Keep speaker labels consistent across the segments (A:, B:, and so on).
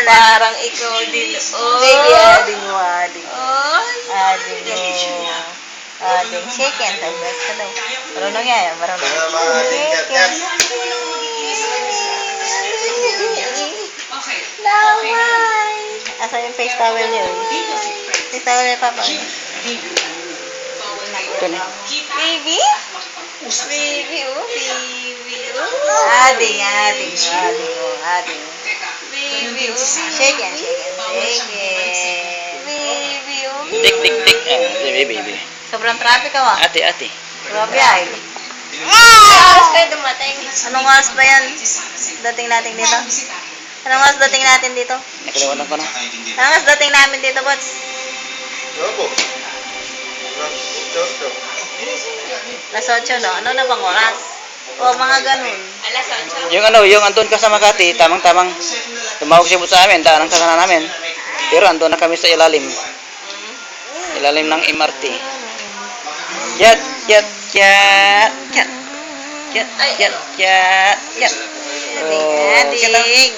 A: Parang ikaw din.
B: Baby, ading mo, ading.
A: Oh.
B: Ading mo. Ading, shake and tag best ka daw. Marunong yan, marunong. Shake and laway. Asa yung face towel niyo? Face towel niya, Papa.
C: Ito na.
A: Baby? Baby, oh. Baby, oh.
B: Ading, ading, ading mo, ading.
A: Baby, oh.
B: Shake and shake and shake and.
A: Baby, oh.
C: Tik, tik, tik. Baby.
B: Sobrang traffic ka, wa?
C: Ate.
B: Grabe ay.
A: Tapos kayo dumating.
B: Anong oras ba yan? Dating natin dito? Anong oras dating natin dito?
C: Nakalimutan ko na.
B: Anong oras dating namin dito, Bots? Las 8, no? Ano na bang oras? O, mga ganun.
A: Alas 8.
C: Yung andun ka sa Makati, tamang-tamang tumawag siya sa amin, daanan ka na namin. Pero andun na kami sa ilalim. Ilalim ng MRT. Yat.
B: Ading.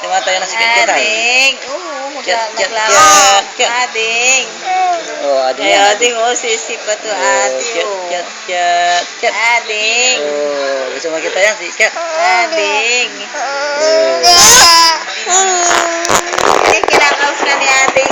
C: Tumataya na si Kit.
B: Ading. Maglaro. Ading.
C: Oh, ading
B: Ay,
C: yan.
B: ading. Oh, sisi pa to, ading.
C: Cat.
B: Ading.
C: Oh, gusto makita yan si Cat.
B: Ading. Kinakaus ka ni ading.